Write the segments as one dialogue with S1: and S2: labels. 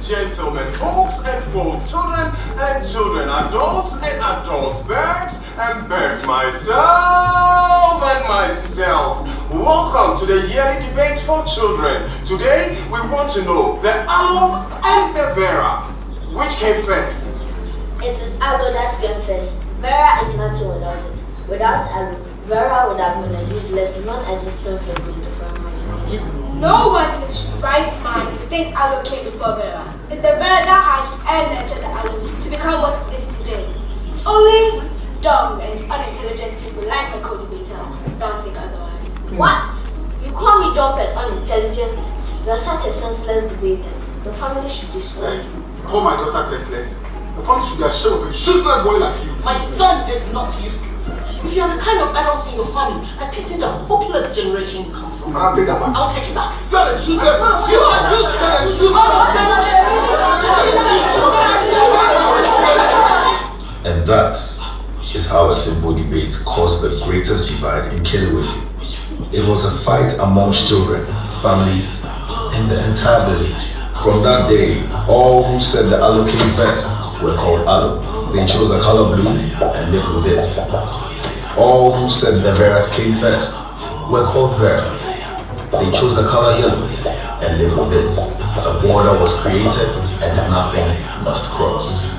S1: gentlemen, folks and folk, children and children, adults and adults, birds and birds, myself and myself. Welcome to the yearly debate for children. Today we want to know the Aloe and the Vera. Which came first?
S2: It is Aloe that came first. Vera is nothing without it. Without Aloe, Vera would have been a useless, non-existent figure in the family.
S3: No one in his right mind would think Aloe came before Vera. It's the Vera that hatched and nurtured the Aloe to become what it is today. Only dumb and unintelligent people like the co-debater don't think otherwise.
S2: What? You call me dumb and unintelligent? You are such a senseless debater. The family should disown you.
S1: Call my daughter senseless. The family should be ashamed of a useless boy like you.
S4: My son is not useless. If you are the kind of adult in your family, I pity the hopeless generation you come from.
S1: I'll take that back.
S4: I'll take it back.
S1: You are a useless. You are a useless.
S5: And that is how a simple debate caused the greatest divide in Killywood. It was a fight amongst children, families, and the entire village. From that day, all who said the Aloe came first were called Aloe. They chose the color blue and lived with it. All who said the Vera came first were called Vera. They chose the color yellow and lived with it. A border was created and nothing must cross.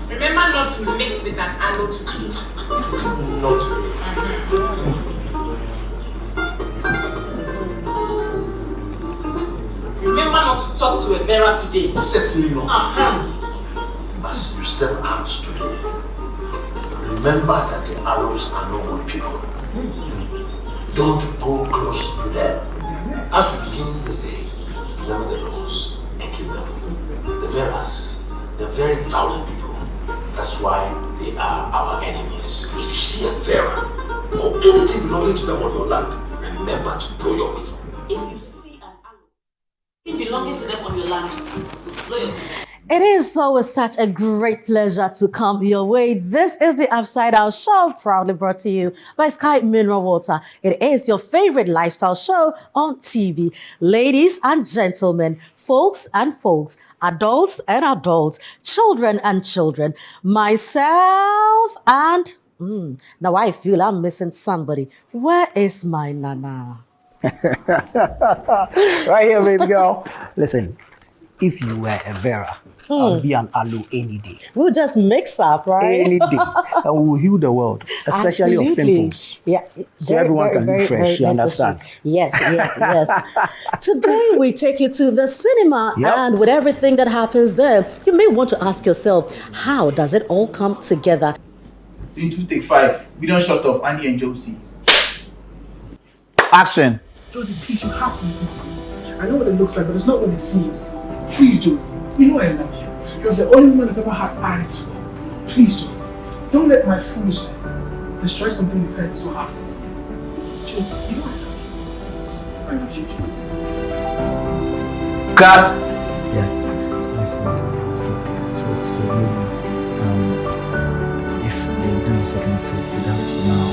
S6: Remember not to mix with an aloe to eat.
S1: Not to.
S4: Remember not to talk to a Vera today.
S1: Certainly not.
S7: As you step out today, remember that the Aloes are no good people. Don't go close to them. As we begin this day, remember the laws and keep them. The Veras, they're very violent people. That's why they are our enemies. If you see a Vera or anything belonging to them on your land, remember to blow your whistle.
S4: If you see an Aloe belonging to them on your land, blow your whistle.
S8: It is always such a great pleasure to come your way. This is the Upside Down Show, proudly brought to you by Sky Mineral Water. It is your favorite lifestyle show on TV. Ladies and gentlemen, folks and folks, adults and adults, children and children, myself and... now I feel I'm missing somebody. Where is my Nana?
S9: Right here, baby girl. Listen, if you were a Vera, I'll be an Aloe any day.
S8: We'll just mix up, right?
S9: Any day. And we'll heal the world, especially of pimples.
S8: Yeah.
S9: So everyone can be fresh, you understand?
S8: Yes. Today we take you to the cinema, and with everything that happens there, you may want to ask yourself, how does it all come together?
S10: Scene 2, take 5. We don't shut off Andy and Josie. Action.
S11: Josie, please, you have to listen to me. I know what it looks like, but it's not what it seems. Please, Josie, you know I love you. You're the only woman I've ever had eyes for. Please, Josie, don't let my foolishness destroy something you've had so hard for. Josie, you know I love you. I love you, Josie.
S10: Cut.
S9: Yeah, that's good. So if we're going to second take without now,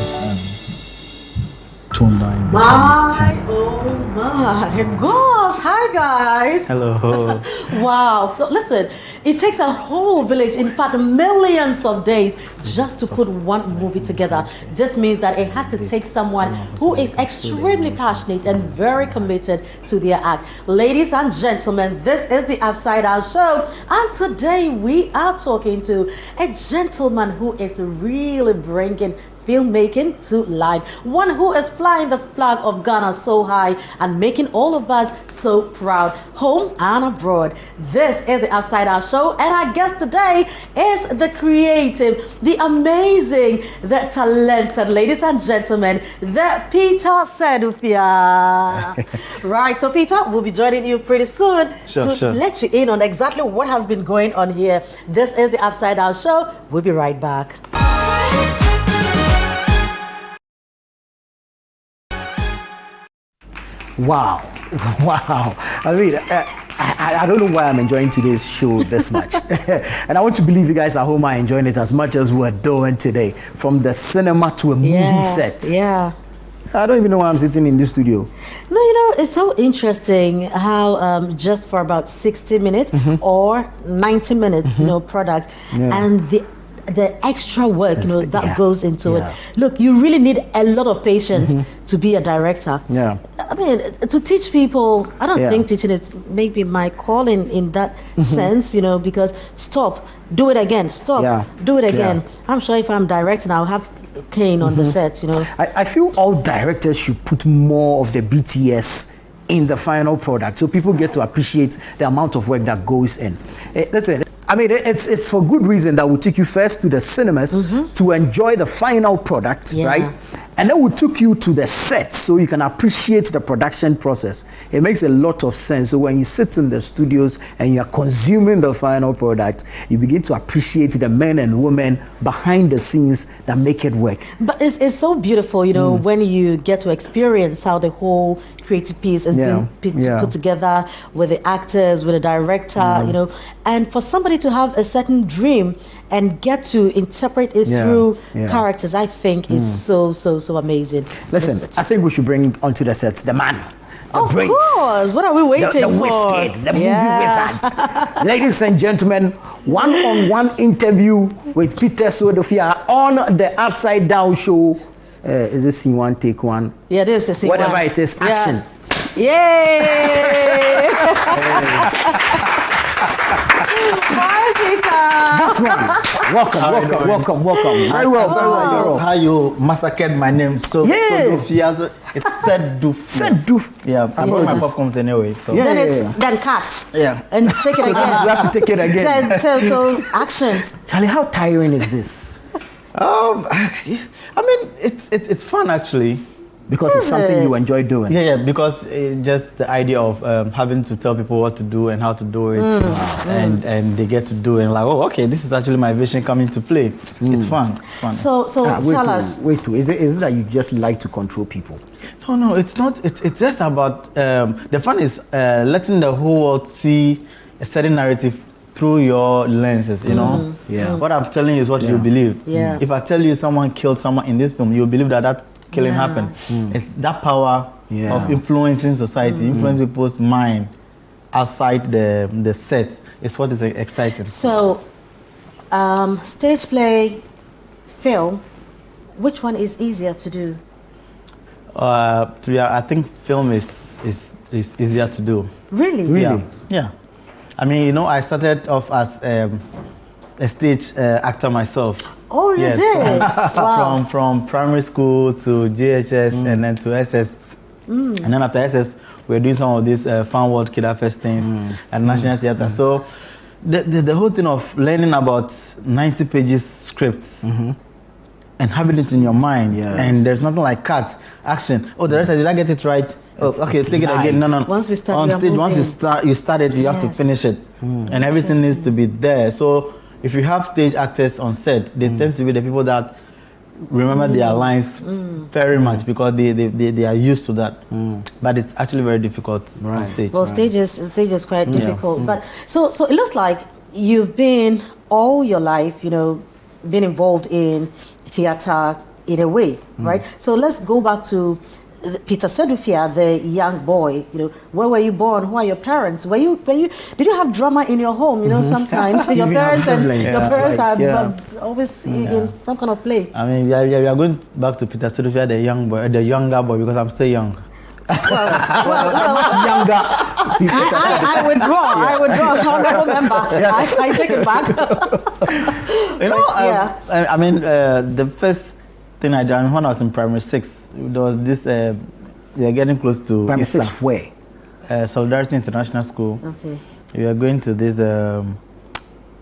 S11: toned down.
S8: Oh my gosh. Hi guys.
S12: Hello.
S8: Wow. So listen, it takes a whole village, in fact millions of days, just to put one movie together. This means that it has to take someone who is extremely passionate and very committed to their act. Ladies and gentlemen, this is the Upside Down Show, and today we are talking to a gentleman who is really bringing filmmaking to life, one who is flying the flag of Ghana so high and making all of us so proud, home and abroad. This is the Upside Down Show, and our guest today is the creative, the amazing, the talented, ladies and gentlemen, the Peter Sedufia. Right, so Peter, we'll be joining you pretty soon to let you in on exactly what has been going on here. This is the Upside Down Show. We'll be right back.
S9: Wow. I mean, I don't know why I'm enjoying today's show this much. And I want to believe you guys at home are enjoying it as much as we're doing today. From the cinema to a movie set.
S8: Yeah.
S9: I don't even know why I'm sitting in this studio.
S8: No, you know, it's so interesting how just for about 60 minutes or 90 minutes, you know, product, and the extra work, you know, that goes into it. Look, you really need a lot of patience to be a director.
S9: Yeah.
S8: I mean, to teach people, I don't think teaching is maybe my calling in that sense, you know, because stop, do it again, stop, do it again. I'm sure if I'm directing, I'll have Kane on the set, you know.
S9: I feel all directors should put more of the BTS in the final product so people get to appreciate the amount of work that goes in. Listen, I mean, it's for good reason that we took you first to the cinemas to enjoy the final product, right? And then we took you to the set so you can appreciate the production process. It makes a lot of sense. So when you sit in the studios and you're consuming the final product, you begin to appreciate the men and women behind the scenes that make it work.
S8: But it's so beautiful, you know, when you get to experience how the whole creative piece is being put together with the actors, with the director, you know, and for somebody to have a certain dream and get to interpret it through characters, I think is so amazing.
S9: Listen, I think we should bring onto the sets the man.
S8: Of course. What are we waiting
S9: the
S8: for?
S9: Wizkid, the movie wizard. Ladies and gentlemen, one-on-one interview with Peter Sedufia on the Upside Down Show. Is this scene one, take one?
S8: Yeah, this is scene
S9: whatever
S8: one.
S9: It is, action.
S8: Yay! Hi, Peter.
S9: That's one. Welcome. Very well.
S12: How you massacred my name? Sedufia. It's Seduf. Yeah, I brought my popcorns anyway. So.
S8: Then cut.
S12: Yeah.
S8: And take it again.
S9: You have to take it again.
S8: So action.
S9: Charlie, how tiring is this?
S12: I mean, it's fun actually.
S9: Because it's something you enjoy doing.
S12: Yeah, because just the idea of having to tell people what to do and how to do it, and they get to do it, and like, oh, okay, this is actually my vision coming to play. It's fun.
S8: So tell us.
S9: Wait, is it that you just like to control people?
S12: No, it's not. It's just about the fun is letting the whole world see a certain narrative through your lenses, you know. What I'm telling you is what you believe. If I tell you someone killed someone in this film, you believe that killing happened. It's that power of influencing society, influencing people's mind outside the set. Is what is exciting.
S8: So, stage play, film, which one is easier to do?
S12: I think film is easier to do.
S8: Really?
S12: Yeah. I mean, you know, I started off as a stage actor myself.
S8: Oh, you did? Wow.
S12: From primary school to JHS and then to SS. And then after SS, we were doing some of these Fun World Kidder Fest things at National Theatre. So the whole thing of learning about 90 pages scripts and having it in your mind, and there's nothing like cut, action. Oh, director, did I get it right? Oh, okay, take it again. No.
S8: Once we start
S12: on stage, once you start it, you have to finish it, and everything needs to be there. So if you have stage actors on set, they tend to be the people that remember their lines very much because they are used to that. But it's actually very difficult on stage.
S8: Well, stage is quite difficult. But so it looks like you've been all your life, you know, been involved in theater in a way, right? So let's go back to Peter Sedufia, the young boy, where were you born? Who are your parents? Did you have drama in your home? Sometimes your parents are always in some kind of play.
S12: I mean, we are going back to Peter Sedufia, the younger boy, because I'm still young.
S8: well,
S12: much younger.
S8: I withdraw, honorable member. Yes. I take it back.
S12: I mean, the first thing I done when I was in primary 6, there was this. We are getting close to
S9: primary
S12: Easter.
S9: 6 where?
S12: Solidarity International School.
S8: Okay.
S12: We are going to this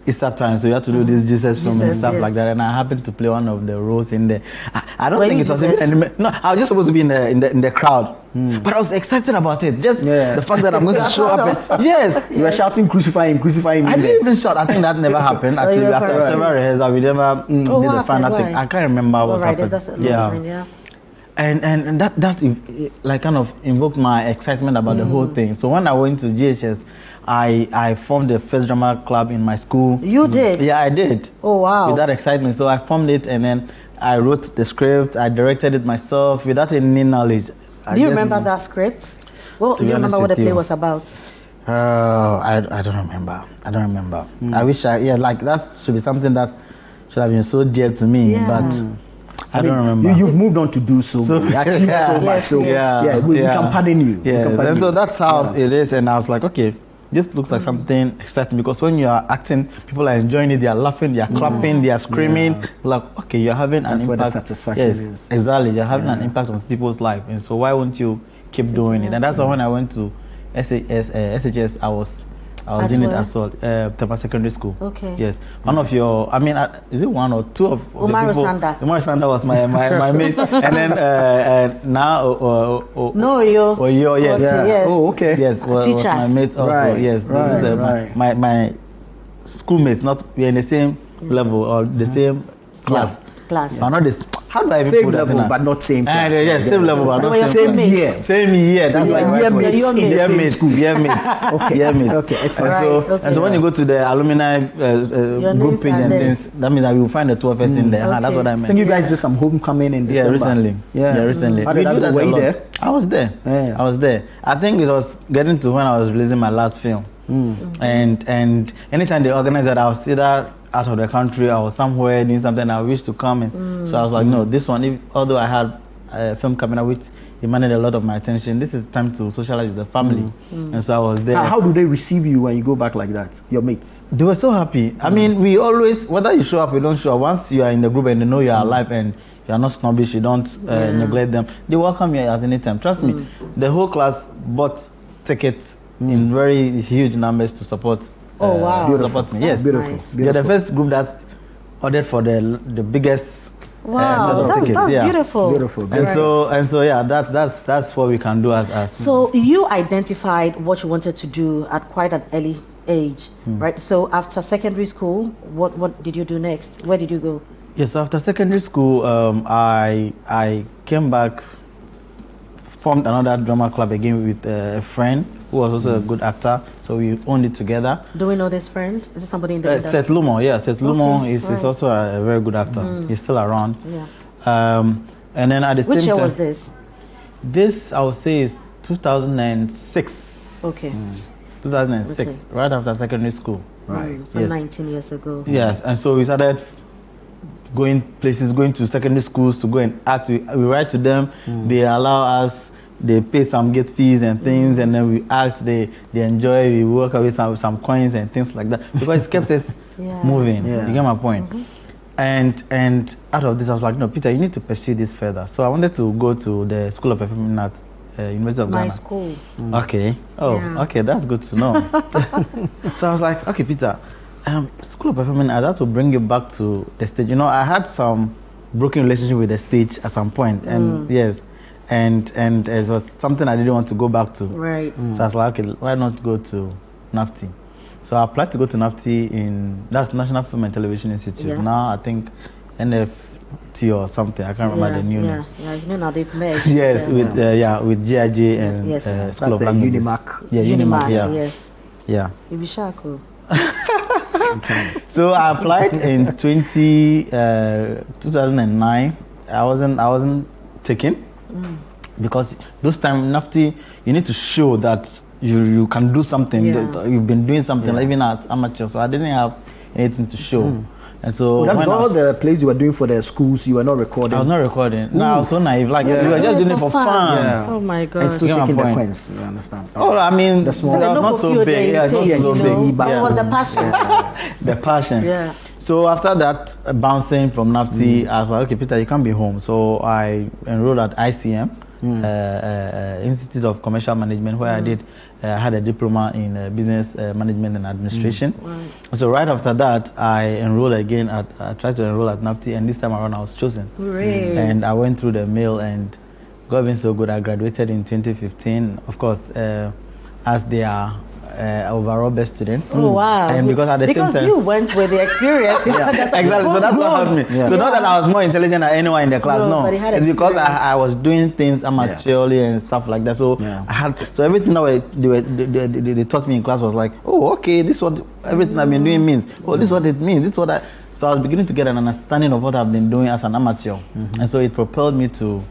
S12: Easter time, so you have to do this Jesus film and stuff like that. And I happened to play one of the roles in there. I don't think it was even. No, I was just supposed to be in the crowd, but I was excited about it. Just the fact that I'm going to show up. Yes,
S9: you were shouting, "Crucify him! Crucify him!"
S12: I didn't even shout. I think that never happened. Actually, after several rehearsals, we never did the final thing. I can't remember what happened.
S8: That's a long time, yeah.
S12: And that like kind of invoked my excitement about the whole thing. So when I went to GHS, I formed the first drama club in my school.
S8: You did?
S12: Yeah, I did.
S8: Oh wow!
S12: With that excitement, so I formed it, and then I wrote the script. I directed it myself without any knowledge.
S8: Do you remember that script? Well, do you remember what the play was about?
S12: I don't remember. I wish that should be something that should have been so dear to me, but. I don't remember.
S9: You've moved on to do so achieved so much. So we can pardon you.
S12: Yeah, and so that's how it is. And I was like, okay, this looks like something exciting, because when you are acting, people are enjoying it. They are laughing, they are clapping, they are screaming. Like, okay, you're having an impact.
S9: Where the satisfaction is.
S12: Exactly. You're having an impact on people's life, and so why won't you keep doing it? And that's why when I went to SHS, I was doing it as well, Tapa Secondary School.
S8: Okay.
S12: Yes. One of your, is it one or two of
S8: Omar
S12: the people?
S8: Sanda.
S12: Omar Sanda was my mate. And then now,
S8: Oyo,
S12: yes.
S8: Yes.
S9: Oh, okay.
S12: Yes, was my mate also.
S9: Right.
S12: Yes. This is my schoolmates, we're in the same level or the same class.
S8: But
S12: not this. How do I even
S9: same
S12: put
S9: level,
S12: that
S9: but not same class.
S12: Yes, same level, but not
S9: same year.
S12: Same year. That's
S9: like year mates.
S12: Okay.
S9: Okay.
S12: And so when you go to the alumni group page and things, that means that you will find the two of us in there.
S8: Okay.
S12: That's what I meant.
S9: I think you guys did some homecoming in December.
S12: Recently.
S9: How did that go? Were you there?
S12: I was there.
S9: Yeah.
S12: I was there. I think it was getting to when I was releasing my last film. And anytime they organized that, I was either out of the country, I was somewhere doing something, I wished to come in. So I was like, no, this one, although I had a film coming out which demanded a lot of my attention, this is time to socialize with the family. And so I was there.
S9: How do they receive you when you go back like that, your mates?
S12: They were so happy. I mean, we always, whether you show up or you don't show up, once you are in the group and they know you are alive and you are not snobbish, you don't neglect them, they welcome you at any time. Trust me, the whole class bought tickets in very huge numbers to support. Support me. Yes,
S9: beautiful.
S8: Nice.
S12: We are the first group that's ordered for the biggest set of tickets.
S8: That's beautiful.
S12: And so that's what we can do as.
S8: So you identified what you wanted to do at quite an early age, right? So after secondary school, what did you do next? Where did you go?
S12: Yes, after secondary school, I came back, formed another drama club again with a friend who was also a good actor. So we owned it together.
S8: Do we know this friend? Is it somebody in the industry?
S12: Seth Lumo, Seth Lumo is also a very good actor. He's still around.
S8: Yeah.
S12: And then at the same time...
S8: Which year was this?
S12: This, I would say, is 2006.
S8: Okay.
S12: 2006, right after secondary school.
S8: Right. So 19 years ago.
S12: Yes, and so we started going places, going to secondary schools to go and act. We write to them, they allow us, they pay some gate fees and things, and then we act, they enjoy, we work away some coins and things like that, because it kept us moving. You get my point? And out of this, I was like, no, Peter, you need to pursue this further. So I wanted to go to the School of Performing Arts, University of Ghana.
S8: My school.
S12: Okay. Okay, that's good to know. So I was like, okay, Peter, School of Performing Arts, I have to bring you back to the stage. You know, I had some broken relationship with the stage at some point, and and it was something I didn't want to go back to.
S8: Right.
S12: So I was like, okay, why not go to NAFTI? So I applied to go to NAFTI that's National Film and Television Institute. Now I think NFT or something. I can't remember the new name.
S8: Yeah, you know now they've merged.
S12: Yes, with GIJ and School of Languages.
S9: Unimac.
S12: Yeah, Unimac.
S8: Yes.
S12: Yeah.
S8: You'll be shocked.
S12: So I applied in 2009. I wasn't taken. because those time Nafti, you need to show that you can do something. That you've been doing something, even as amateur. So I didn't have anything to show. And so
S9: that was all the plays you were doing for the schools. You were not recording.
S12: I was not recording. No, I was so naive. Like you were just doing it for fun.
S9: Yeah.
S8: Oh my God!
S9: And still taking the coins. You understand?
S12: Oh, I mean,
S9: the small.
S12: That was not so big. Yeah,
S8: it was the passion.
S12: The passion.
S8: Yeah.
S12: So after that, bouncing from Nafti, I was like, okay, Peter, you can't be home. So I enrolled at ICM, Institute of Commercial Management, where I had a diploma in business management and administration. So right after that, I enrolled again I tried to enroll at Nafti, and this time around I was chosen.
S8: Hooray.
S12: And I went through the mail, and God been so good. I graduated in 2015, of course, as they are overall best student.
S8: Oh wow!
S12: And because at the same time,
S8: you went with the experience.
S12: Exactly. So that's what helped me. So not that I was more intelligent than anyone in the class. No, it's because I was doing things amateurly and stuff like that. So I had everything that they taught me in class was like, oh, okay, this is what everything I've been doing means. Oh, this is what it means. This is what I. So I was beginning to get an understanding of what I've been doing as an amateur, and so it propelled me to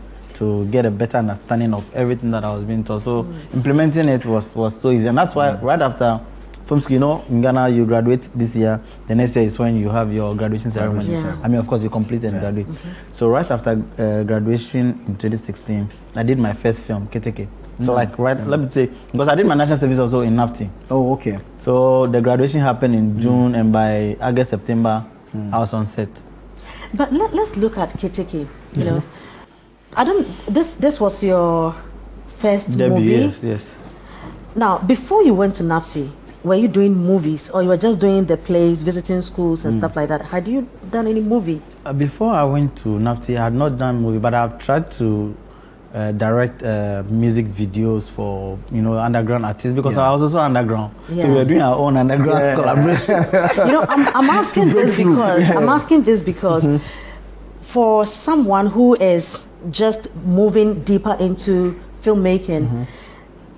S12: get a better understanding of everything that I was being taught. So implementing it was so easy. And that's why right after film school, in Ghana, you graduate this year. The next year is when you have your graduation ceremony. I mean, of course, you complete and graduate. So right after graduation in 2016, I did my first film, Keteke. So let me say, because I did my national service also in Nafti.
S9: Oh, okay.
S12: So the graduation happened in June, and by August, September, I was on set.
S8: But let's look at Keteke, you know. This was your first
S12: debut,
S8: movie?
S12: Yes.
S8: Now, before you went to Nafti, were you doing movies, or you were just doing the plays, visiting schools and stuff like that? Had you done any movie?
S12: Before I went to Nafti, I had not done movie, but I've tried to direct music videos for underground artists, because I was also underground. So we were doing our own underground collaborations.
S8: I'm asking this because for someone who is just moving deeper into filmmaking,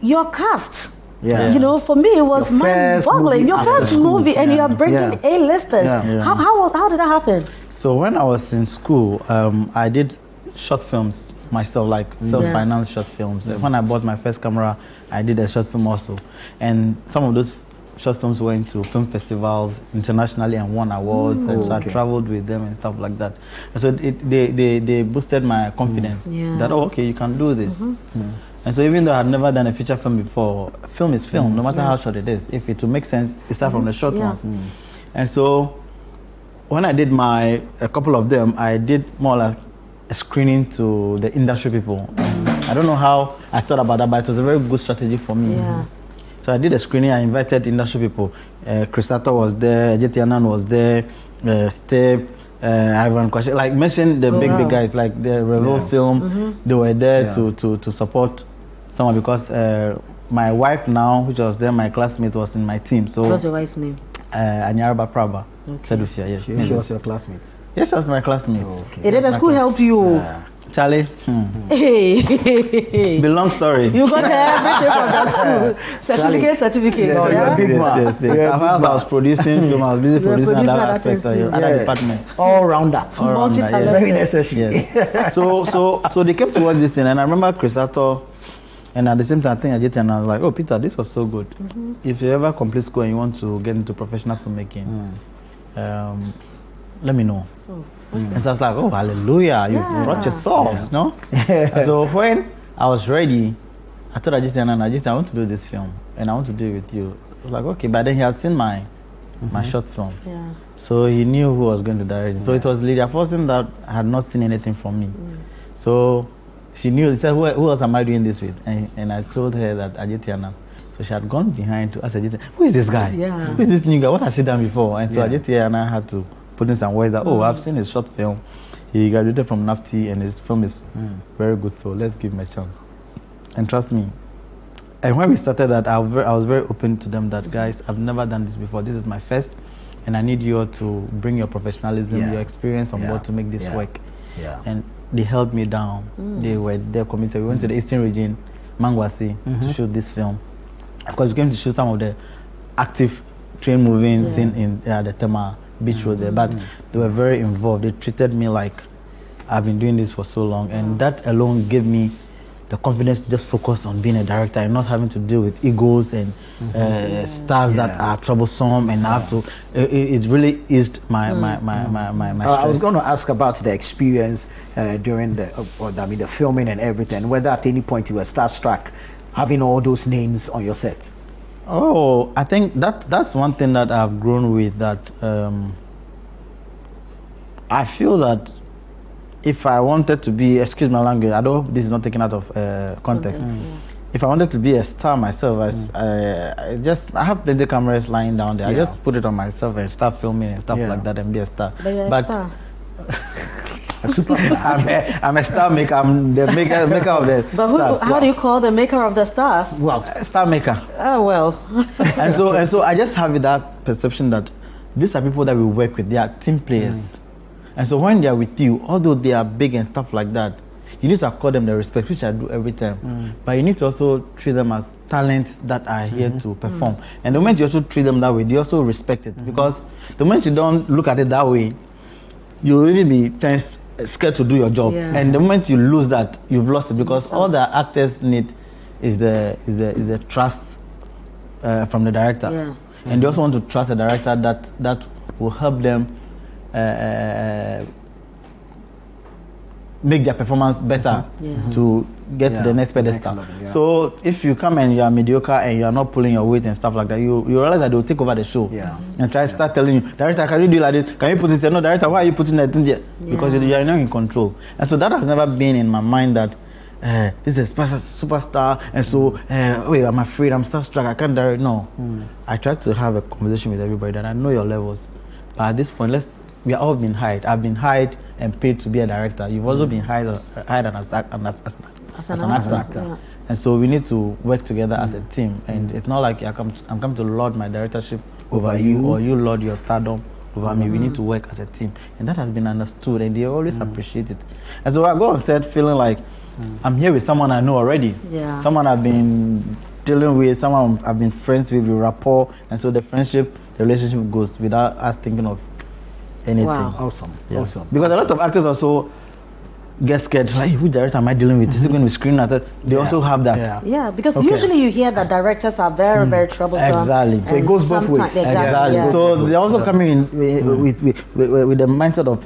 S8: your cast, for me it was mind-boggling. Your first movie, and you are bringing A-listers. How did that happen?
S12: So when I was in school, I did short films myself, like self-financed short films. When I bought my first camera, I did a short film also, and some of those short films went to film festivals internationally and won awards, and so I traveled with them and stuff like that. And so they boosted my confidence that, oh, okay, you can do this. And so even though I had never done a feature film before, film is film, no matter how short it is. If it will make sense, it starts from the short ones. And so when I did a couple of them, I did more like a screening to the industry people. I don't know how I thought about that, but it was a very good strategy for me. So I did a screening. I invited industry people. Chrisato was there, Ajetianan was there, Step, Ivan Kwashe. Like mentioned the big guys, like the Revo Film. They were there to support someone, because my wife now, which was there, my classmate, was in my team. So
S8: what's your wife's name?
S12: Anyaraba Praba. Sedufia, yes.
S9: She was your classmate?
S12: Yes, she was my classmate.
S8: Did the school help you?
S12: Charlie,
S8: Hey.
S12: the long story.
S8: You got everything from that school. Certificate.
S9: Yes, you're a big man.
S12: Yes. I was producing film, I was busy producing other aspects of other departments.
S9: All rounder.
S8: Multi-talented.
S9: Very necessary.
S12: Yes. So they kept to watch this thing, and I remember Chrisato, and at the same time I think Ajit, and I was like, oh Peter, this was so good. If you ever complete school and you want to get into professional filmmaking, let me know. And so I was like, oh, hallelujah, you brought yourself, no? So when I was ready, I told Ajit, I want to do this film, and I want to do it with you. I was like, okay, but then he had seen my short film. So he knew who was going to direct it. So it was Lydia Forsen that had not seen anything from me. So she knew, she said, who else am I doing this with? And I told her that Ajitiana. So she had gone behind to ask Ajitiana, who is this guy? Who is this new guy? What has he done before? And so Ajitiana had to put in some words that, oh, I've seen his short film. He graduated from Nafti and his film is very good, so let's give him a chance. And trust me, and when we started that, I was very open to them that, guys, I've never done this before. This is my first, and I need you to bring your professionalism, your experience on board to make this work. And they held me down. They were there committed. We went to the Eastern region, Mangwasi, to shoot this film. Of course, we came to shoot some of the active train moving scene in the Tema Beach Road there, but they were very involved. They treated me like I've been doing this for so long, and that alone gave me the confidence to just focus on being a director and not having to deal with egos and stars that are troublesome, and I have to. It really eased my stress.
S9: I was going to ask about the experience during the filming and everything. Whether at any point you were starstruck having all those names on your set.
S12: Oh, I think that's one thing that I've grown with. That I feel that if I wanted to be, excuse my language, I know this is not taken out of context. If I wanted to be a star myself, I have plenty cameras lying down there. I just put it on myself and start filming and stuff like that and be a star.
S8: But you're a star.
S9: A superstar.
S12: I'm a star maker. I'm the maker of the
S8: But how do you call the maker of the stars?
S12: Well, star maker.
S8: Oh, well.
S12: and so I just have that perception that these are people that we work with. They are team players. And so when they are with you, although they are big and stuff like that, you need to accord them the respect, which I do every time. But you need to also treat them as talents that are here to perform. And the moment you also treat them that way, they also respect it. Because the moment you don't look at it that way, you'll really be tense, scared to do your job. And the moment you lose that, you've lost it. Because all the actors need is the trust from the director. And they also want to trust a director that will help them make their performance better to get to the next pedestal. So if you come and you are mediocre and you are not pulling your weight and stuff like that, you realize that they will take over the show and try to start telling you, director, can you do like this? Can you put it there? No, director, why are you putting that in there? Because you are not in control. And so that has never been in my mind that this is a superstar, and so wait, I'm afraid, I'm starstruck, I can't direct. No, I try to have a conversation with everybody that I know your levels. But at this point, we are all been hired. I've been hired and paid to be a director. You've also been hired as an actor. And so we need to work together as a team. And it's not like I'm coming to lord my directorship over you, or you lord your stardom over me. We need to work as a team. And that has been understood, and they always appreciate it. And so I go on set feeling like I'm here with someone I know already. Someone I've been dealing with, someone I've been friends with rapport. And so the relationship goes without us thinking of anything.
S9: Wow. Awesome. Awesome.
S12: Because a lot of actors also get scared, like, which director am I dealing with? Is it going to be screened at it? They also have that.
S8: Yeah, because usually you hear that directors are very, very troublesome.
S12: Exactly.
S9: So it goes both ways.
S12: Exactly. So they're also coming in with the mindset of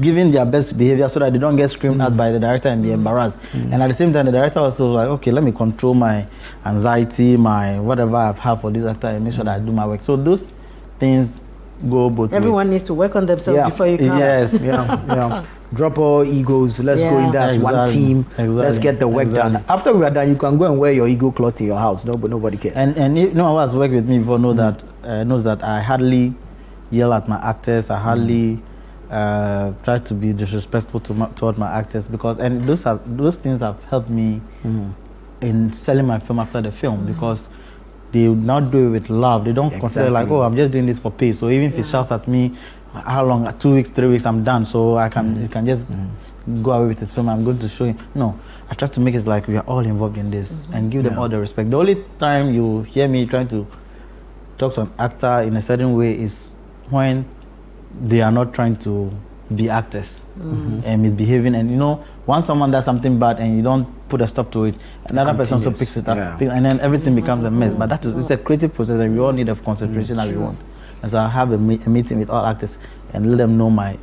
S12: giving their best behavior so that they don't get screamed at by the director and be embarrassed. And at the same time, the director also like, okay, let me control my anxiety, my whatever I've had for this actor, and make sure that I do my work. So those things go both ways.
S8: Everyone needs to work on themselves before you come.
S12: Yes.
S9: Drop all egos. Let's go in there as one team. Let's get the work done. After we are done, you can go and wear your ego cloth in your house. Nobody cares.
S12: And you know, who has worked with me before knows that I hardly yell at my actors. I hardly try to be disrespectful toward my actors, because those things have helped me in selling my film after the film, because they would not do it with love. They don't consider like, oh, I'm just doing this for pay. So even if he shouts at me, how long? 2 weeks, 3 weeks, I'm done. So I can, you can just go away with his film. I'm going to show him. No, I try to make it like we are all involved in this and give them all the respect. The only time you hear me trying to talk to an actor in a certain way is when they are not trying to be actors and misbehaving. And you know, once someone does something bad and you don't put a stop to it, another person also picks it up, and then everything becomes a mess. But it's a creative process, and we all need the concentration that we want. And so I have a meeting with all actors and let them know my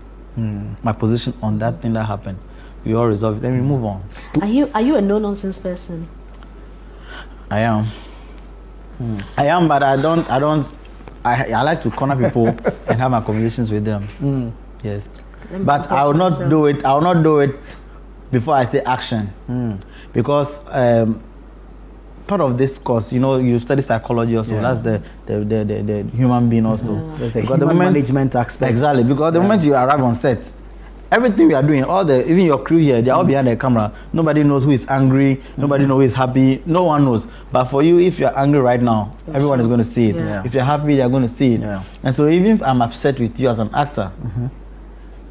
S12: position on that thing that happened. We all resolve it, then we move on.
S8: Are you a no-nonsense person?
S12: I am. I am, but I like to corner people and have my conversations with them. Yes. But I will not do it. I will not do it before I say action, because part of this course, you know, you study psychology also. That's the human being also.
S9: That's the human management aspect.
S12: Exactly, because the moment you arrive on set, everything we are doing, even your crew here, they are all behind the camera. Nobody knows who is angry. Nobody knows who is happy. No one knows. But for you, if you are angry right now, everyone is going to see it. If you're happy, they are going to see it. And so even if I'm upset with you as an actor,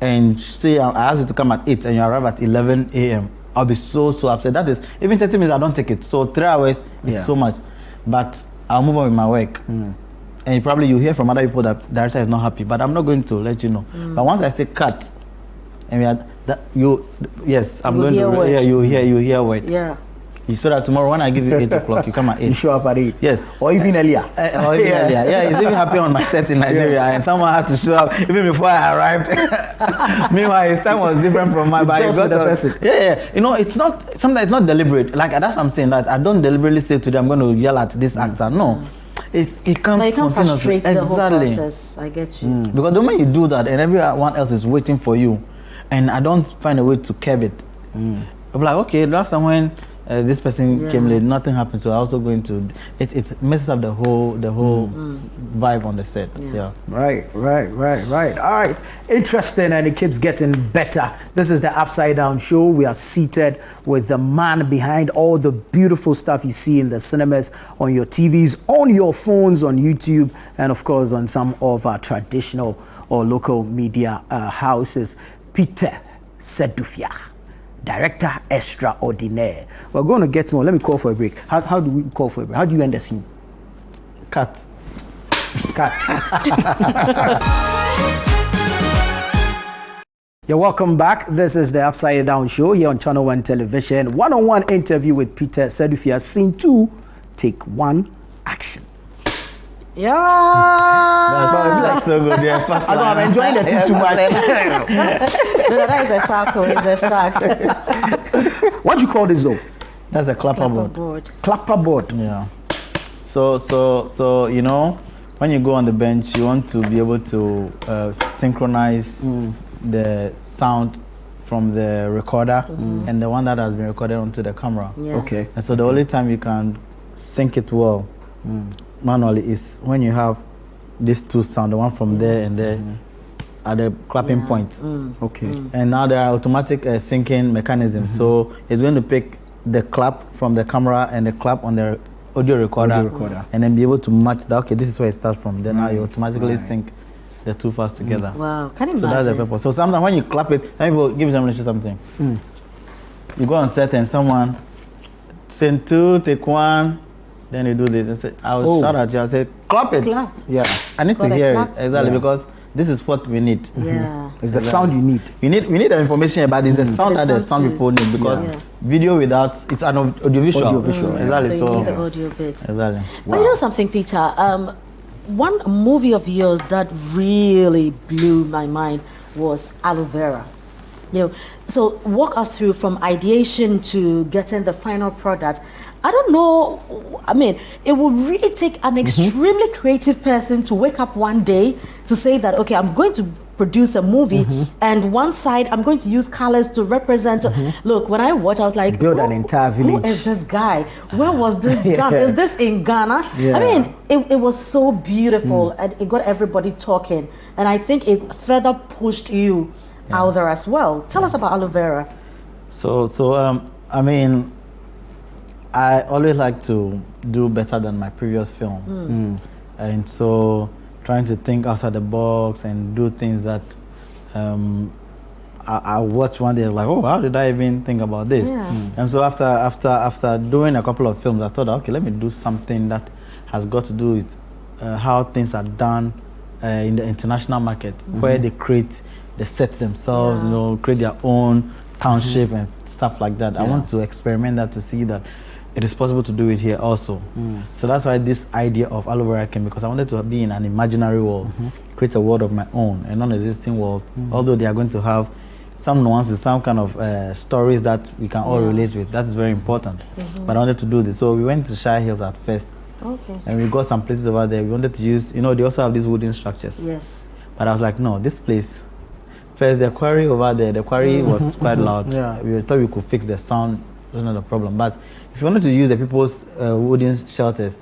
S12: and say I ask you to come at 8 and you arrive at 11 a.m., I'll be so upset. That is, even 30 minutes, I don't take it. So 3 hours is so much. But I'll move on with my work. And probably you hear from other people that the director is not happy, but I'm not going to let you know. But once I say cut, and we are, you hear word. You so that tomorrow when I give you 8 o'clock, you come at 8.
S9: You show up at 8.
S12: Yes.
S9: Or even earlier.
S12: Or even earlier. Yeah, it's even happened on my set in Nigeria, and someone had to show up even before I arrived. Meanwhile, his time was different from mine. But
S9: got the person.
S12: Yeah. You know, it's not sometimes it's not deliberate. Like that's what I'm saying. That I don't deliberately say to them, I'm going to yell at this actor. No. It comes
S8: But it can
S12: spontaneously.
S8: frustrate the whole process. I get you.
S12: Because the moment you do that, and everyone else is waiting for you, and I don't find a way to curb it. I'm like, okay, last time when this person came late, nothing happened, so I also going to it messes up the whole vibe on the set. Yeah.
S9: Right. All right. Interesting, and it keeps getting better. This is the Upside Down Show. We are seated with the man behind all the beautiful stuff you see in the cinemas, on your TVs, on your phones, on YouTube, and of course on some of our traditional or local media houses. Peter Sedufia, Director Extraordinaire. We're going to get more. Let me call for a break. How do we call for a break? How do you end the scene? Cut. You're welcome back. This is the Upside Down Show here on ChannelOne Television. One-on-one interview with Peter Sedufia. Scene 2, take 1, action.
S8: Yeah.
S12: That's so good. Yeah, fast
S9: I know, I'm enjoying the thing too much.
S8: No, that is a shark. It's a shark.
S9: What do you call this though?
S12: That's a clapperboard.
S9: Clapperboard.
S12: Yeah. So you know, when you go on the bench, you want to be able to synchronize the sound from the recorder and the one that has been recorded onto the camera.
S8: Yeah.
S9: Okay.
S12: And so the only time you can sync it well manually is when you have these two sound, the one from there and there at the clapping point.
S9: Okay.
S12: And now there are automatic syncing mechanisms. So it's going to pick the clap from the camera and the clap on the audio recorder, and then be able to match that. Okay, this is where it starts from. Then now you automatically sync the two files together.
S8: Wow, can you
S12: So
S8: imagine?
S12: that's the purpose. So sometimes when you clap it, some people give them something. You go on set and someone send 2, take 1, then you do this. I will shout at you. I say, clap it.
S8: Clap.
S9: Yeah.
S12: I need to
S8: Got a
S12: hear
S8: clap.
S12: it exactly because this is what we need.
S8: Yeah.
S9: It's the sound you need.
S12: We need the information, but it's the sound that the sound people need because video without it's an audiovisual. Exactly.
S8: So you need the audio bit.
S12: Exactly.
S8: But you know something, Peter? One movie of yours that really blew my mind was Aloe Vera. You know, so walk us through from ideation to getting the final product. I don't know. I mean, it would really take an extremely creative person to wake up one day to say that, okay, I'm going to produce a movie and one side I'm going to use colors to represent. Look, when I watched, I was like,
S9: build an entire village.
S8: Who is this guy? Where was this done? Is this in Ghana?
S9: Yeah.
S8: I mean, it was so beautiful and it got everybody talking. And I think it further pushed you out there as well. Tell us about Aloe Vera.
S12: So I mean, I always like to do better than my previous film. And so trying to think outside the box and do things that I watched one day like, oh, how did I even think about this? And so after doing a couple of films, I thought, okay, let me do something that has got to do with how things are done in the international market, where they create the sets themselves, you know, create their own township and stuff like that. I want to experiment that to see that it is possible to do it here also. So that's why this idea of Aloe Vera came, because I wanted to be in an imaginary world, create a world of my own, a non-existing world, although they are going to have some nuances, some kind of stories that we can all relate with. That's very important. But I wanted to do this. So we went to Shire Hills at first.
S8: Okay.
S12: And we got some places over there. We wanted to use, you know, they also have these wooden structures.
S8: Yes.
S12: But I was like, no, this place, first the quarry over there, the quarry was quite loud. We thought we could fix the sound, it was not a problem. But if you wanted to use the people's wooden shelters,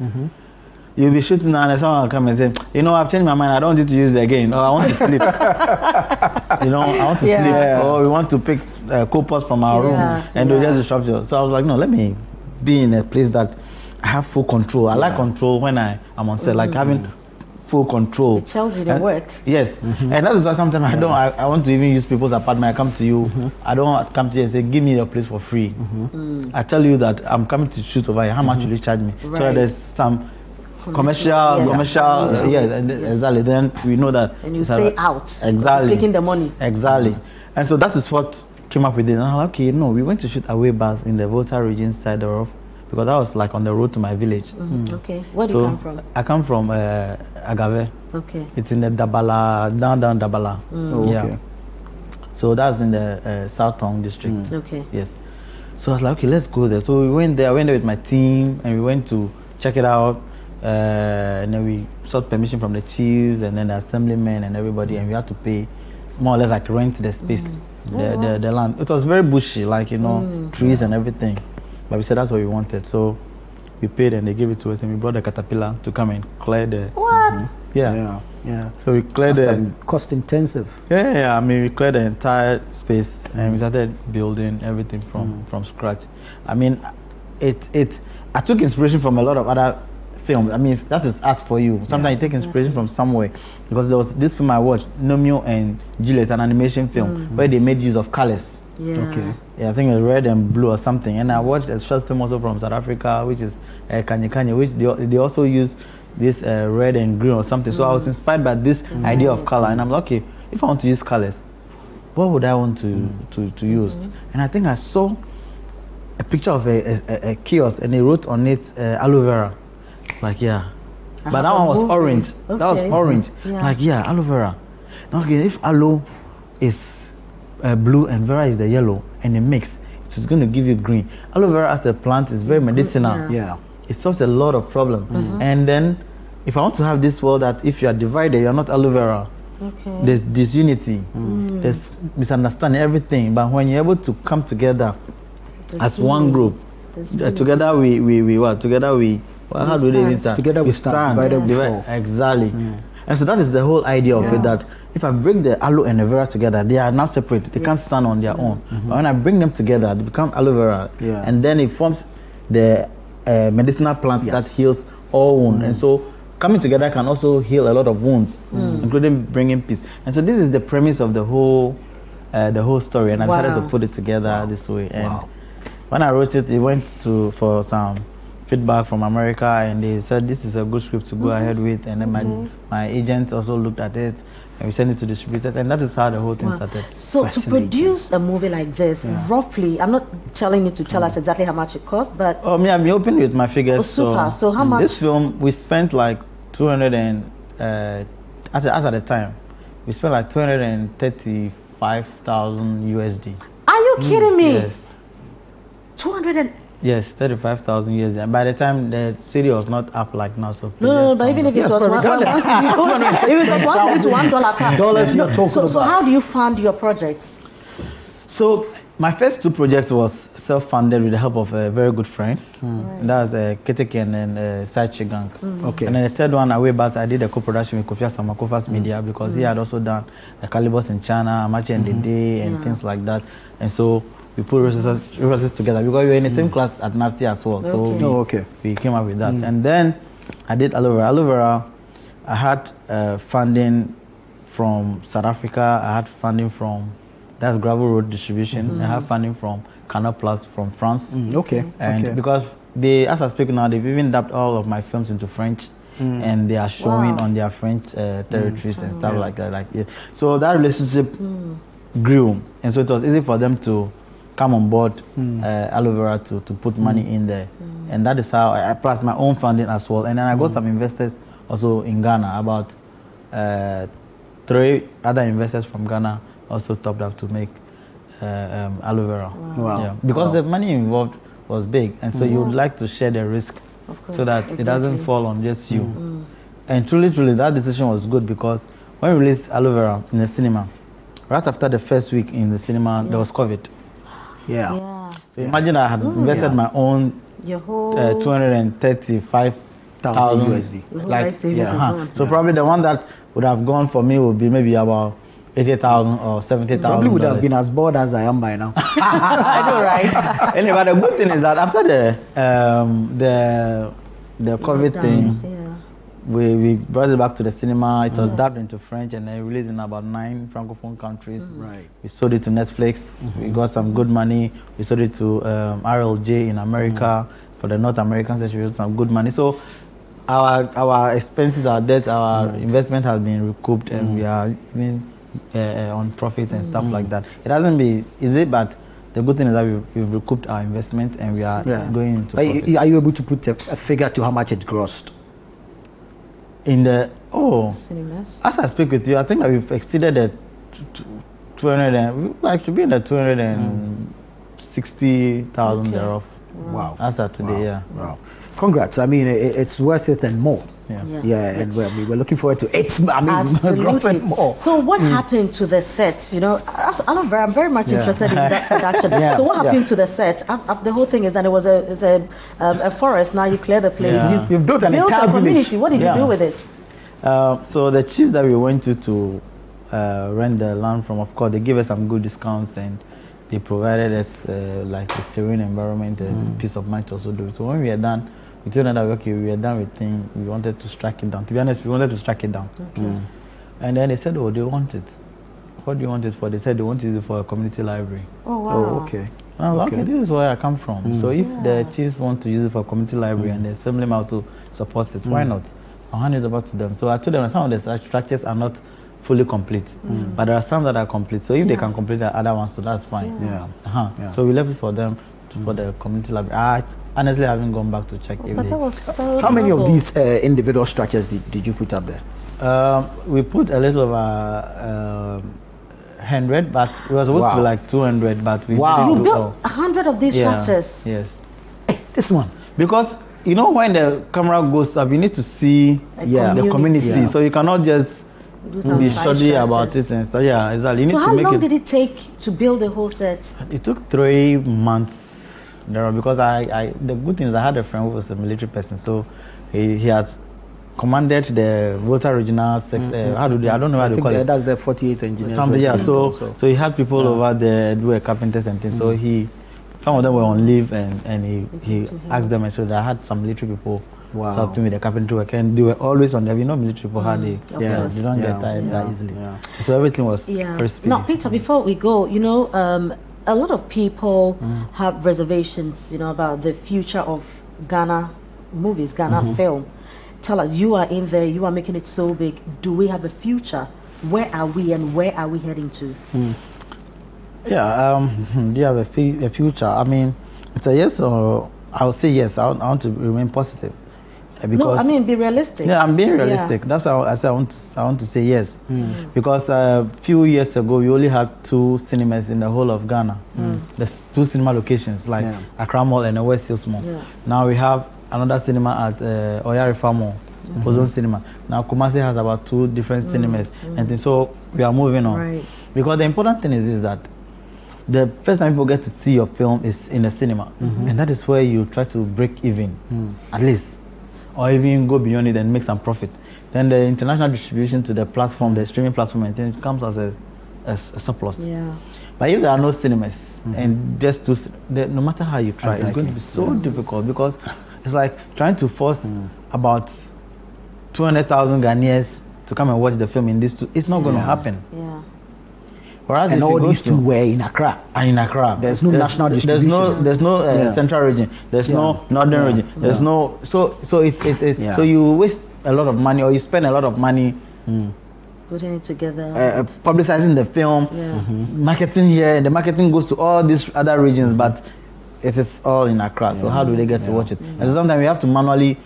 S12: you'll be shooting and someone will come and say, you know, I've changed my mind, I don't want you to use it again. Or I want to sleep. You know, I want to sleep. Or we want to pick co-pots from our room and do just the structure. So I was like, no, let me be in a place that I have full control. I like control when I am on set, like having full control.
S8: It tells you the work.
S12: Yes. And that is why sometimes I want to even use people's apartment. I come to you, I don't come to you and say, give me your place for free. I tell you that I'm coming to shoot over here, how much will you charge me? So that there's some commercial, exactly. Then we know that.
S8: And you stay out.
S12: Exactly.
S8: Taking the money.
S12: Exactly. And so that is what came up with it. And I'm like, okay, no, we went to shoot away bars in the Volta region side of, because that was like on the road to my village.
S8: Okay. Where do you come from?
S12: I come from Agave.
S8: Okay.
S12: It's in the Dabala, down Dabala.
S9: Okay.
S12: So that's in the South Tong district.
S8: Okay.
S12: Yes. So I was like, okay, let's go there. So we went there. I went there with my team, and we went to check it out. And then we sought permission from the chiefs and then the assemblymen and everybody, and we had to pay more or less like rent the space, the land. It was very bushy, like, you know, trees and everything. But we said that's what we wanted. So we paid and they gave it to us, and we brought the caterpillar to come and clear the...
S8: What?
S12: Yeah. So we cleared
S9: cost intensive.
S12: Yeah. I mean, we cleared the entire space and we started building everything from scratch. I mean, I took inspiration from a lot of other films. I mean, that is art for you. Sometimes you take inspiration from somewhere, because there was this film I watched, Romeo and Juliet, an animation film where they made use of colors.
S9: Okay.
S12: Yeah, I think it was red and blue or something. And I watched a short film also from South Africa, which is Kanye Kanye, which they also use this red and green or something. So I was inspired by this idea of color, and I'm like, okay, if I want to use colors, what would I want to use? And I think I saw a picture of a kiosk, and they wrote on it aloe vera. Like, yeah. But that one was orange.
S8: Okay.
S12: That was orange. Like, yeah, aloe vera. Now, okay, if aloe is blue and vera is the yellow, and they mix, it's going to give you green. Aloe vera as a plant is very medicinal.
S9: Yeah.
S12: It solves a lot of problems. And then, if I want to have this world that if you are divided, you are not aloe vera.
S8: Okay.
S12: There's disunity, there's misunderstanding, everything. But when you're able to come together as one group, together we what? Together we. Well, how do they even stand?
S9: Together we stand.
S12: Exactly. And so that is the whole idea of it, that if I break the aloe and the vera together, they are now separate. They can't stand on their own. But when I bring them together, they become aloe vera. And then it forms the medicinal plant that heals all wounds. And so coming together can also heal a lot of wounds, including bringing peace. And so this is the premise of the whole story. And I decided to put it together this way. And when I wrote it, it went for some feedback from America, and they said this is a good script to go ahead with. And then my agent also looked at it, and we sent it to distributors, and that is how the whole thing started.
S8: So to produce a movie like this, roughly, I'm not telling you to tell us exactly how much it cost, but
S12: I'm open with my figures.
S8: Oh, super. So how much?
S12: This film, we spent like 200 and as at the time, we spent like 235,000 USD.
S8: Are you kidding me?
S12: Yes.
S8: 200 and...
S12: Yes, 35,000 USD. And by the time the city was not up like now, so
S8: no, but even if it was $1
S12: dollars, you're talking
S8: so how do you fund your projects?
S12: So my first two projects was self-funded with the help of a very good friend. That was Keteke and Saichi Gang.
S9: Okay.
S12: And then the third one, Away Bus, I did a co-production with Kofi Asamakofa's Media, because he had also done Calibus in China, Amachi and Dede, and things like that. And so we put resources together, because we were in the same class at NAFTI as well. So we came up with that. And then I did Aloe Vera. Aloe Vera, I had funding from South Africa. I had funding from, that's Gravel Road Distribution. I have funding from Canal Plus from France. And because they, as I speak now, they've even dubbed all of my films into French. And they are showing on their French territories and stuff like that. So that relationship grew. And so it was easy for them to come on board Aloe Vera to put money in there. And that is how I plus my own funding as well. And then I got some investors also in Ghana, about 3 other investors from Ghana also topped up to make Aloe Vera. Because the money involved was big, and so you would like to share the risk so that it doesn't fall on just you. And truly that decision was good, because when we released Aloe Vera in the cinema, right after the first week in the cinema, there was COVID. So imagine I had invested my own 235,000
S9: USD.
S12: So probably the one that would have gone for me would be maybe about 80,000 or 70,000.
S9: Probably would have been as bored as I am by now.
S8: I know, right?
S12: Anyway, the good thing is that after the COVID thing, we brought it back to the cinema. It was dubbed into French and then released in about 9 francophone countries. We sold it to Netflix. We got some good money. We sold it to RLJ in America. For the North American section, we got some good money. So our expenses, our debt, our investment has been recouped, and we are on profit and stuff like that. It hasn't been easy, but the good thing is that we've recouped our investment and we are going into profit.
S9: Are you able to put a figure to how much it grossed?
S12: In the
S2: cinemas.
S12: As I speak with you, I think that we've exceeded the 200 and like should be in the 260,000 thereof.
S9: Wow.
S12: As of today, yeah.
S9: Wow. Congrats. I mean, it's worth it and more.
S12: Yeah.
S9: And we were looking forward to it. I mean,
S2: Absolutely.
S9: more.
S2: So what happened to the set? You know, I'm very much interested in that production. So what happened to the set? The whole thing is that it was a forest. Now you've cleared the place.
S9: You've built an entire
S2: community.
S9: village.
S2: What did you do with it?
S12: So the chiefs that we went to rent the land from, of course, they gave us some good discounts and they provided us like a serene environment and peace of mind to also do it. So when we are done, we told them that we are done with things. We wanted to strike it down. To be honest, we wanted to strike it down. And then they said, oh, they want it. What do you want it for? They said they want to use it for a community library.
S2: Oh, wow.
S9: Oh, okay.
S12: Okay, this is where I come from. So if the chiefs want to use it for a community library and the assembly also supports it, why not? I'll hand it over to them. So I told them some of the structures are not fully complete, but there are some that are complete. So if they can complete the other ones, so that's fine. So we left it for them for the community library. I honestly haven't gone back to check if
S2: But that was so
S9: How many of
S2: noble.
S9: these individual structures did you put up there?
S12: We put a little over 100, but it was supposed to be like 200, but we didn't
S2: You
S12: do
S2: built
S12: all.
S2: 100 of these structures.
S12: Yes.
S9: This one.
S12: Because you know when the camera goes up, you need to see the community. So you cannot just be shoddy about it and stuff. Yeah, exactly. You need
S2: So
S12: to
S2: how
S12: make
S2: long
S12: it.
S2: did it take to build the whole set?
S12: It took 3 months. Because the good thing is I had a friend who was a military person, so he had commanded the Volta Regional how do they? I don't know how to call it.
S9: That's the 48 engineers.
S12: Something, so he had people over there do carpenters and things. So some of them were on leave and he asked them, and so I had some military people helping with the carpentry work, and they were always on there. You know, military people how they don't get tired that easily. So everything was very speedy.
S2: Now, Peter, before we go, you know, a lot of people have reservations, you know, about the future of Ghana movies, Ghana film. Tell us, you are in there, you are making it so big. Do we have a future? Where are we and where are we heading to?
S12: Do you have a future? I mean, it's a yes or I would say yes. I want to remain positive. Because
S2: no, I mean, be realistic.
S12: Yeah, I'm being realistic. That's how I say I want to say yes. Because a few years ago, we only had 2 cinemas in the whole of Ghana. There's 2 cinema locations, like Accra Mall and West Hills Mall. Now we have another cinema at Oyarifa Mall, Ozone Cinema. Now Kumasi has about 2 different cinemas. And so we are moving on. Because the important thing is that the first time people get to see your film is in the cinema. And that is where you try to break even, at least. Or even go beyond it and make some profit. Then the international distribution to the platform, the streaming platform, and then comes as a surplus. But if there are no cinemas and just no matter how you try, it's going to be so difficult, because it's like trying to force about 200,000 Ghanaians to come and watch the film in this. It's not going to happen. Whereas
S9: and all these 2 were in Accra.
S12: In Accra.
S9: There's no national distribution.
S12: There's no central region. There's no northern region. There's no so you waste a lot of money, or you spend a lot of money
S2: putting it together,
S12: publicizing the film, marketing here, and the marketing goes to all these other regions, but it is all in Accra. So how do they get to watch it? And sometimes we have to manually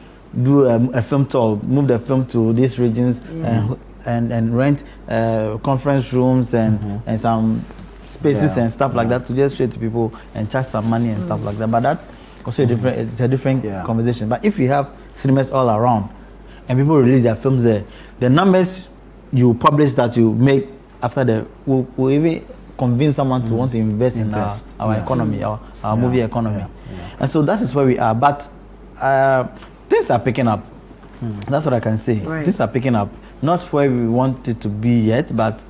S12: do a film tour, move the film to these regions and rent conference rooms and some spaces and stuff like that to just show to people and charge some money and stuff like that. But that also it's a different conversation. But if you have cinemas all around and people release their films there, the numbers you publish that you make after will even convince someone to want to invest in our economy, our movie economy. And so that is where we are. But things are picking up. That's what I can say. Things are picking up. Not where we want it to be yet, but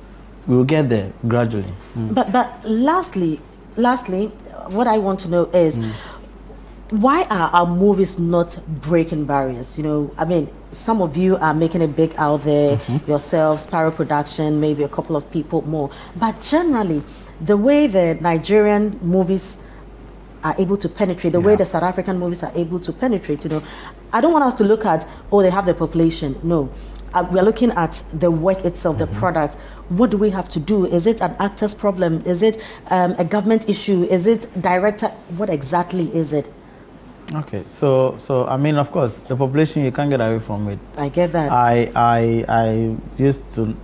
S12: we will get there gradually.
S2: But lastly, what I want to know is why are our movies not breaking barriers? You know, I mean, some of you are making it big out there, yourselves, Sparrow Production, maybe a couple of people more. But generally, the way the Nigerian movies are able to penetrate, the way the South African movies are able to penetrate, you know, I don't want us to look at, oh, they have the population. No. We are looking at the work itself, the product. what do we have to do? Is it an actor's problem? Is it a government issue? Is it director? What exactly is it?
S12: Okay, so I mean, of course, the population, you can't get away from it.
S2: I get that.
S12: I used to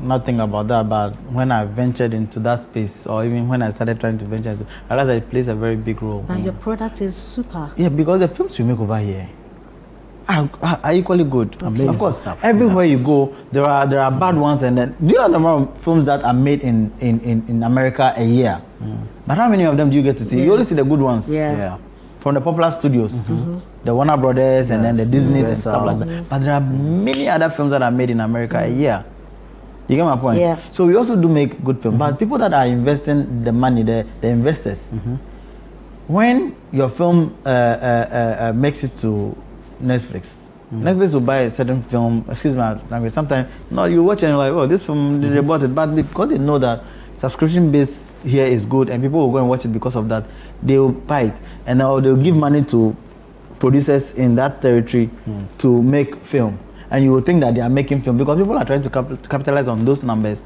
S12: not think about that, but when I ventured into that space, or even when I started trying to venture into, I realized that it plays a very big role.
S2: And your product is super.
S12: Yeah, because the films we make over here are equally good.
S9: Amazing
S12: of course,
S9: stuff.
S12: everywhere you go, there are bad ones, and then do you know the amount of films that are made in America a year? But how many of them do you get to see? You only see the good ones.
S2: Yeah.
S12: From the popular studios, the Warner Brothers, and then the Disneys and stuff like that. But there are many other films that are made in America a year. You get my point?
S2: Yeah.
S12: So we also do make good films, but people that are investing the money, the investors, when your film makes it to Netflix, Netflix will buy a certain film. Excuse my language. Sometimes you watch and you're like, oh, this film they bought it, but because they know that subscription base here is good and people will go and watch it because of that, they will buy it, and they'll give money to producers in that territory to make film. And you will think that they are making film because people are trying to capitalize on those numbers.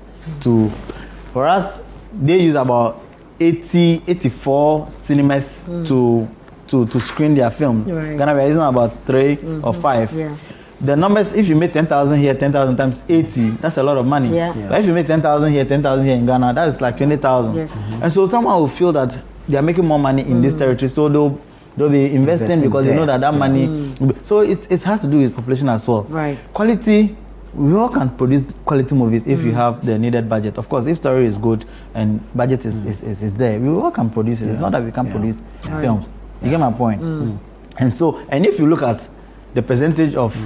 S12: For us, they use about 84 cinemas to screen their film.
S2: Right.
S12: Ghana, we are using about 3 or 5.
S2: Yeah.
S12: The numbers, if you make 10,000 here, 10,000 times 80, that's a lot of money.
S2: Yeah.
S12: But if you make 10,000 here, 10,000 here in Ghana, that's like 20,000.
S2: Yes.
S12: And so someone will feel that they are making more money in this territory, so they'll be investing because they know that money. So it has to do with population as well.
S2: Right.
S12: Quality, we all can produce quality movies if you have the needed budget. Of course, if story is good and budget is there, we all can produce it. It's not that we can produce films. You get my point? And so, and if you look at the percentage of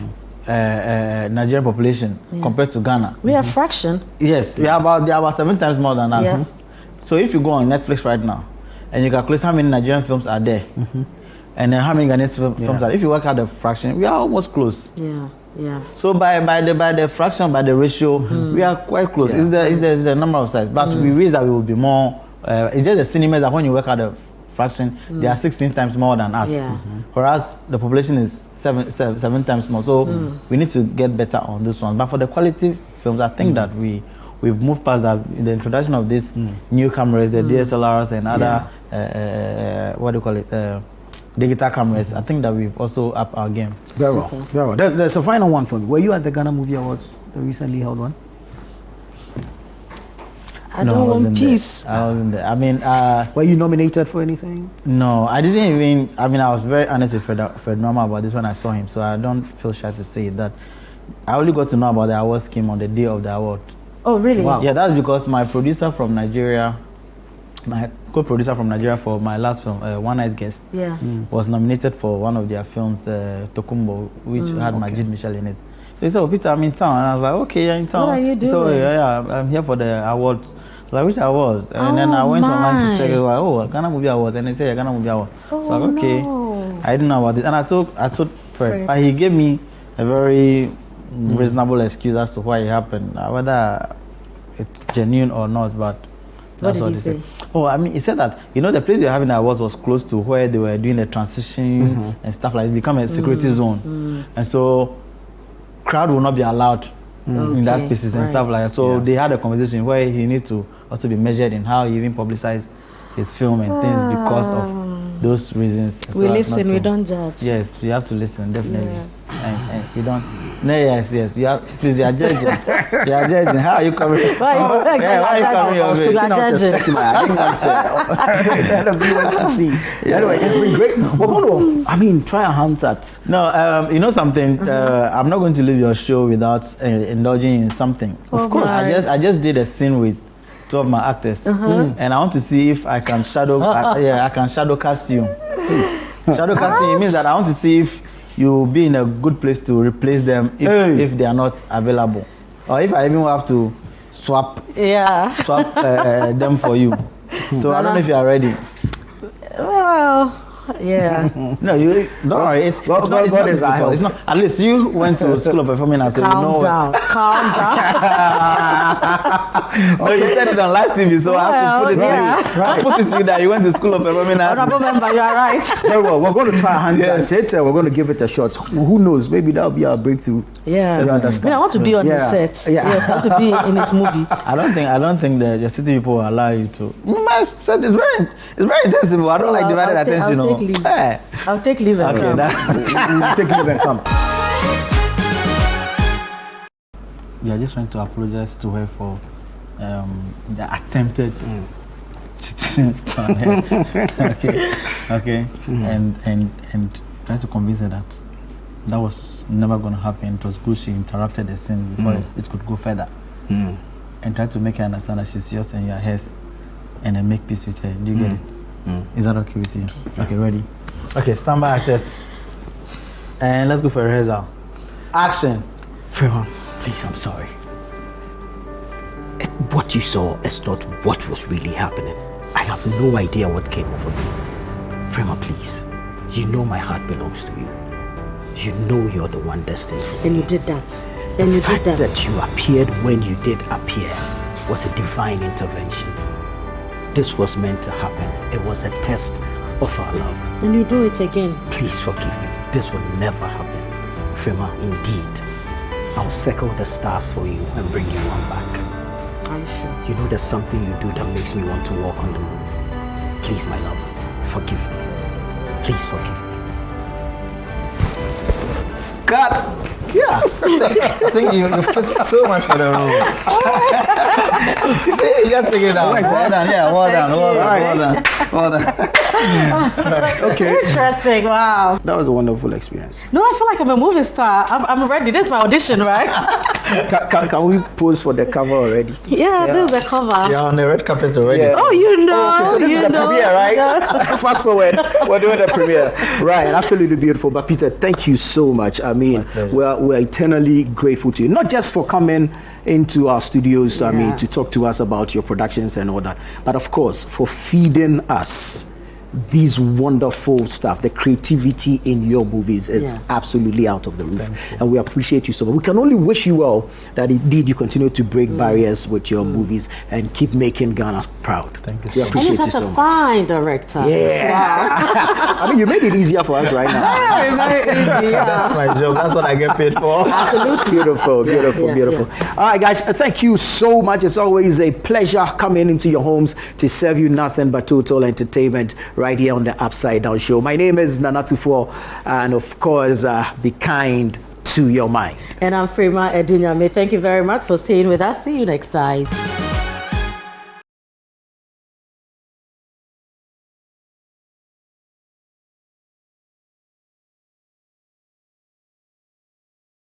S12: Nigerian population compared to Ghana,
S2: we are a fraction.
S12: Yes, they are about 7 times more than us.
S2: Yeah.
S12: So if you go on Netflix right now and you calculate how many Nigerian films are there, and then how many Ghanaian films are, if you work out the fraction, we are almost close.
S2: Yeah.
S12: So by the fraction, by the ratio, we are quite close. It's the number of size, but we wish that we would be more. It's just the cinemas that when you work out the fraction, they are 16 times more than us.
S2: Yeah.
S12: For us, the population is seven times more. So we need to get better on this one. But for the quality films, I think that we've moved past that in the introduction of these new cameras, the DSLRs and other what do you call it? Digital cameras. I think that we've also upped our game.
S9: Very well. There's a final one for me. Were you at the Ghana Movie Awards, the recently held one?
S2: I don't want peace.
S12: I wasn't there. I mean,
S9: were you nominated for anything?
S12: No, I didn't even. I mean, I was very honest with Fred Norma about this when I saw him, so I don't feel shy to say that. I only got to know about the award scheme on the day of the award.
S2: Oh, really?
S9: Wow.
S12: Yeah, that's because my producer from Nigeria, my co-producer from Nigeria for my last film, One Night Guest, was nominated for one of their films, Tokumbo, which had Majid Michel in it. So he said, "Oh, Peter, I'm in town." And I was like, "Okay, you're in town."
S2: What are you doing?
S12: So yeah, I'm here for the awards. Like, which awards? And then I went online to check. It was like, "Oh, Ghana Movie Awards," and they said Ghana Movie Awards. So I was like, "Okay."
S2: No.
S12: I didn't know about this, and I told Fred, but he gave me a very reasonable excuse as to why it happened, whether it's genuine or not. But that's what he said. Oh, I mean, he said that the place they were having the awards was close to where they were doing the transition and stuff like. It become a security zone, and so crowd will not be allowed in that spaces and stuff like that. So they had a conversation where he need to also be measured in how he even publicized his film and things because of those reasons.
S2: We listen, we don't judge.
S12: Yes, we have to listen, definitely. And we don't. No, yes. You are, please, you are judging. You are judging. How are you coming?
S2: Why
S12: are you coming your way?
S2: You are judging.
S9: I think that's the viewers can see. Anyway, it's been great. We're going to, try our hands at.
S12: No, you know something? I'm not going to leave your show without indulging in something.
S2: Of course.
S12: I just did a scene with 2 of my actors, and I want to see if I can shadow. I can shadow cast you. Shadow casting it means that I want to see if you'll be in a good place to replace them if they are not available, or if I even have to swap them for you. So I don't know if you are ready.
S2: Well, Yeah.
S12: No, you don't worry. It's
S9: God
S12: not
S9: is
S12: difficult.
S9: our
S12: It's not. At least you went to school of performing arts, so you know.
S2: Calm down.
S12: No, you said it on live TV, so I have to put it to you. I put it to you that you went to school of performing arts.
S2: Honorable member, you are right.
S9: Very well. We're going to try our hands at it. We're going to give it a shot. Who knows? Maybe that'll be our breakthrough.
S2: Yeah.
S9: You understand?
S2: I want to be on the set.
S9: Yeah.
S2: Yes, I want to be in his movie.
S12: I don't think the city people will allow you to. My set is very intensive. I don't like divided attention.
S2: I'll take leave.
S12: Hey.
S2: I'll take leave and come.
S9: We'll take leave and come.
S12: We are just trying to apologize to her for the attempted cheating on her. Okay. And try to convince her that was never going to happen. It was good she interrupted the scene before it could go further. And try to make her understand that she's yours and you are hers, and then make peace with her. Do you get it? Is that okay with you? Okay, ready? Okay, stand by, actors. And let's go for a rehearsal. Action.
S9: Fremont, please, I'm sorry. What you saw is not what was really happening. I have no idea what came over me. Fremont, please. You know my heart belongs to you. You know you're the one destined for me.
S2: And you did that.
S9: The fact that you appeared when you did appear was a divine intervention. This was meant to happen. It was a test of our love.
S2: And you do it again.
S9: Please forgive me. This will never happen. Fema, indeed. I'll circle the stars for you and bring you one back.
S2: Are you sure?
S9: You know there's something you do that makes me want to walk on the moon. Please, my love, forgive me. Please forgive me.
S12: Cut! Yeah, I think you fit so much for the role. You see, you just figured it out. Well done, yeah, well done.
S9: Okay.
S2: Interesting, wow.
S9: That was a wonderful experience.
S2: No, I feel like I'm a movie star. I'm ready. This is my audition, right?
S9: Can we pose for the cover already?
S2: Yeah, this is the cover.
S12: You're on the red carpet already.
S9: Yeah.
S2: Oh, you know.
S9: Okay, so this is the premiere, right? Fast forward, we're doing the premiere. Right, absolutely beautiful. But Peter, thank you so much. I mean, we're eternally grateful to you, not just for coming into our studios, I mean, to talk to us about your productions and all that, but of course, for feeding us these wonderful stuff. The creativity in your movies is absolutely out of the roof, and we appreciate you so much. We can only wish you well that indeed you continue to break barriers with your movies and keep making Ghana proud.
S12: Thank you
S9: We appreciate
S2: And
S9: you
S2: you're such
S9: so
S2: a
S9: much.
S2: fine director.
S9: Yeah.
S2: Wow.
S9: I mean, you made it easier for us right now.
S2: Very easy.
S12: That's my job. That's what I get paid for.
S2: Absolutely.
S9: Beautiful. All right, guys, thank you so much. It's always a pleasure coming into your homes to serve you nothing but total entertainment right here on the Upside Down Show. My name is Nana Tufo, and of course, be kind to your mind.
S2: And I'm Frema Edunyame. Thank you very much for staying with us. See you next time.